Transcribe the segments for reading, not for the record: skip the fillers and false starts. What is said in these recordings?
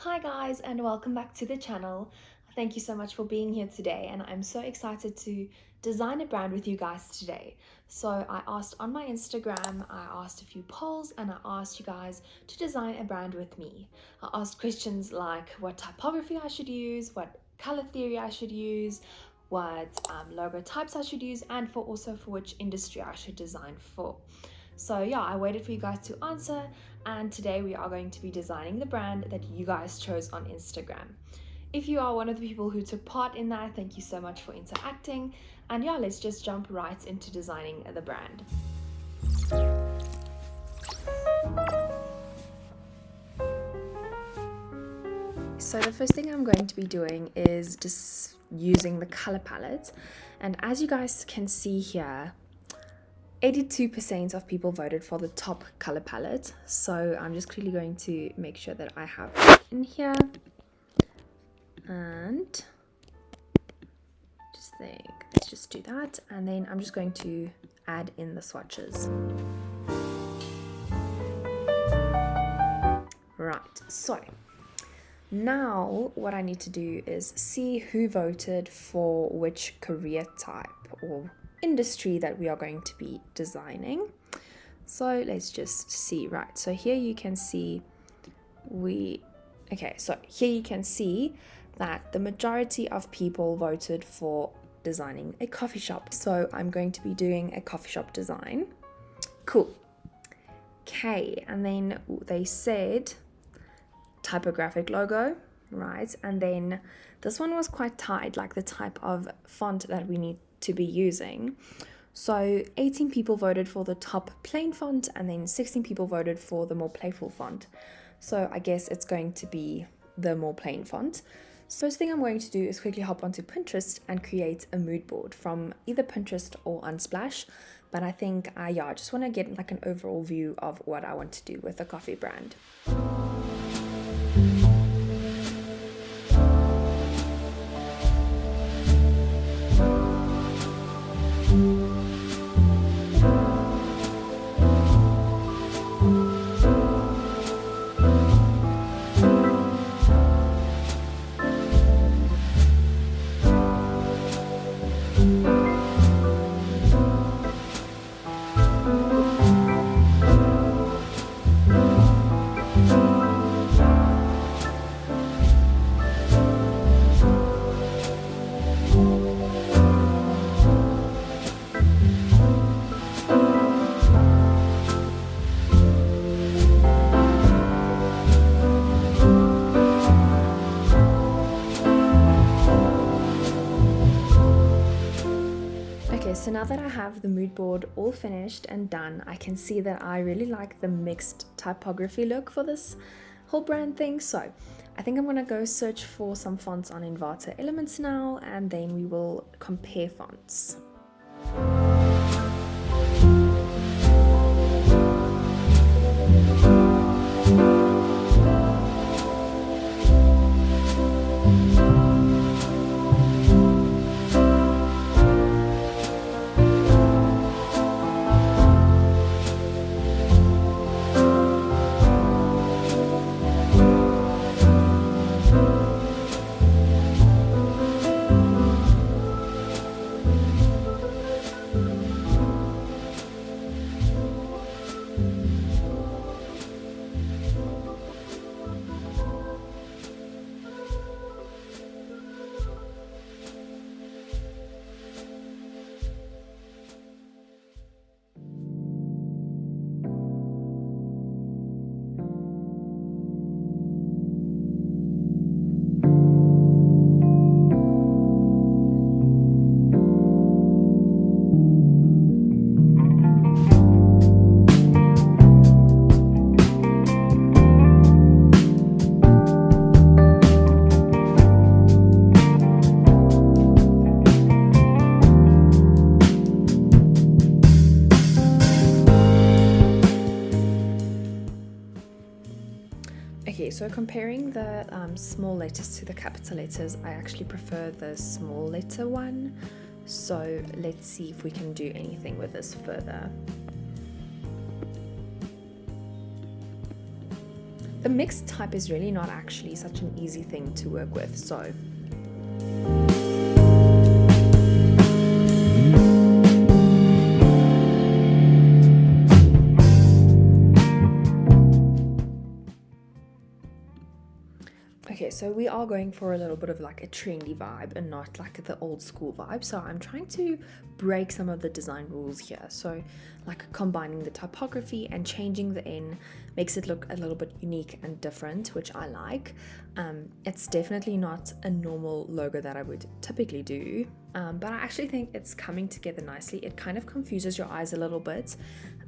Hi guys, and welcome back to the channel. Thank you so much for being here today, and I'm so excited to design a brand with you guys today. So I asked on my Instagram, I asked a few polls, and I asked you guys to design a brand with me. I asked questions like what typography I should use, what color theory I should use, what logo types I should use, and also for which industry I should design for. So yeah, I waited for you guys to answer, and today we are going to be designing the brand that you guys chose on Instagram. If you are one of the people who took part in that, thank you so much for interacting. And yeah, let's just jump right into designing the brand. So the first thing I'm going to be doing is just using the color palette. And as you guys can see here, 82% of people voted for the top color palette. So I'm just quickly going to make sure that I have it in here. And let's just do that. And then I'm just going to add in the swatches. Right, so now what I need to do is see who voted for which career type or industry that we are going to be designing. So let's just see. Right, so here you can see that the majority of people voted for designing a coffee shop. So I'm going to be doing a coffee shop design. Cool. Okay, and then they said typographic logo, right? And then this one was quite tight, like the type of font that we need to be using. So 18 people voted for the top plain font, and then 16 people voted for the more playful font. So I guess it's going to be the more plain font. So first thing I'm going to do is quickly hop onto Pinterest and create a mood board from either Pinterest or Unsplash. But I think I just want to get like an overall view of what I want to do with the coffee brand. So now that I have the mood board all finished and done, I can see that I really like the mixed typography look for this whole brand thing. So I think I'm gonna go search for some fonts on Inverter Elements now, and then we will compare fonts. Okay, so comparing the small letters to the capital letters, I actually prefer the small letter one. So let's see if we can do anything with this further. The mixed type is really not actually such an easy thing to work with, so okay, so we are going for a little bit of like a trendy vibe and not like the old school vibe. So I'm trying to break some of the design rules here. So like combining the typography and changing the N makes it look a little bit unique and different, which I like. It's definitely not a normal logo that I would typically do, but I actually think it's coming together nicely. It kind of confuses your eyes a little bit,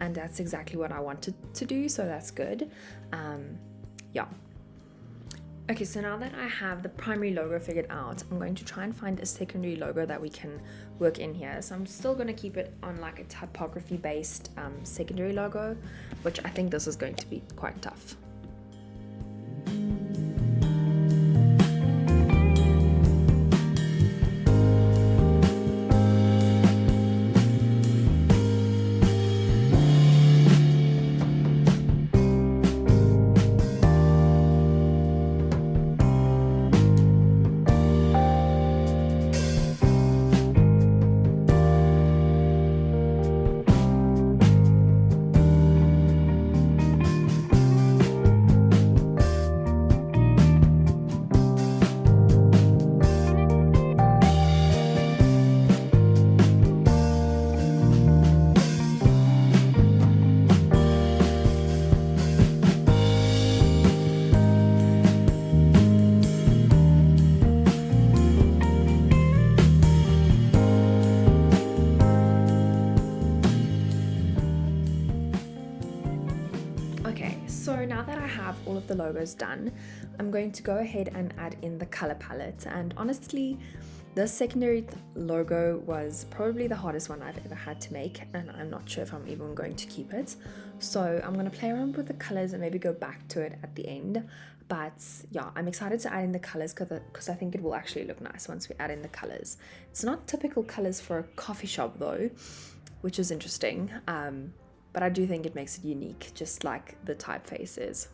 and that's exactly what I wanted to do, so that's good. Yeah. Okay, so now that I have the primary logo figured out, I'm going to try and find a secondary logo that we can work in here. So I'm still going to keep it on like a typography based secondary logo, which I think this is going to be quite tough. Okay, so now that I have all of the logos done, I'm going to go ahead and add in the color palette. And honestly, this secondary logo was probably the hardest one I've ever had to make, and I'm not sure if I'm even going to keep it. So I'm going to play around with the colors and maybe go back to it at the end. But yeah, I'm excited to add in the colors because I think it will actually look nice once we add in the colors. It's not typical colors for a coffee shop though, which is interesting. But I do think it makes it unique, just like the typeface is.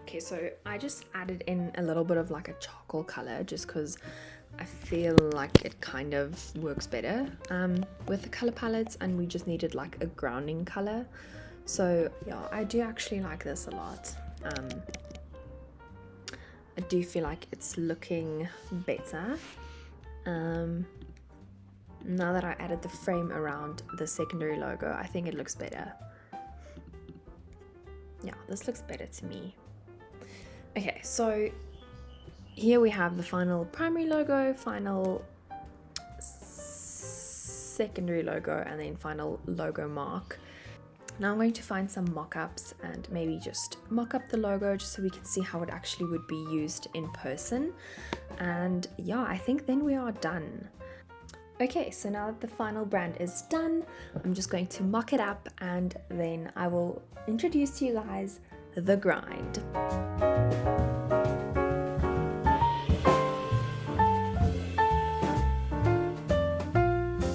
Okay, so I just added in a little bit of like a charcoal color just because I feel like it kind of works better with the color palettes, and we just needed like a grounding color. So yeah, I do actually like this a lot. I do feel like it's looking better. Now that I added the frame around the secondary logo, I think it looks better. Yeah, this looks better to me. Okay, so here we have the final primary logo, final secondary logo, and then final logo mark. Now I'm going to find some mock-ups and maybe just mock up the logo just so we can see how it actually would be used in person. And yeah, I think then we are done. Okay, so now that the final brand is done, I'm just going to mock it up and then I will introduce to you guys the grind.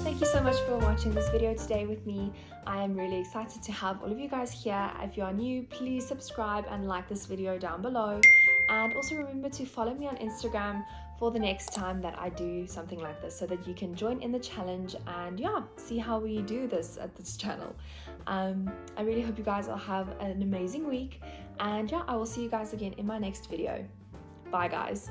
Thank you so much for watching this video today with me. I am really excited to have all of you guys here. If you are new, please subscribe and like this video down below. And also remember to follow me on Instagram for the next time that I do something like this so that you can join in the challenge and yeah, see how we do this at this channel. I really hope you guys all have an amazing week, and yeah, I will see you guys again in my next video. Bye guys.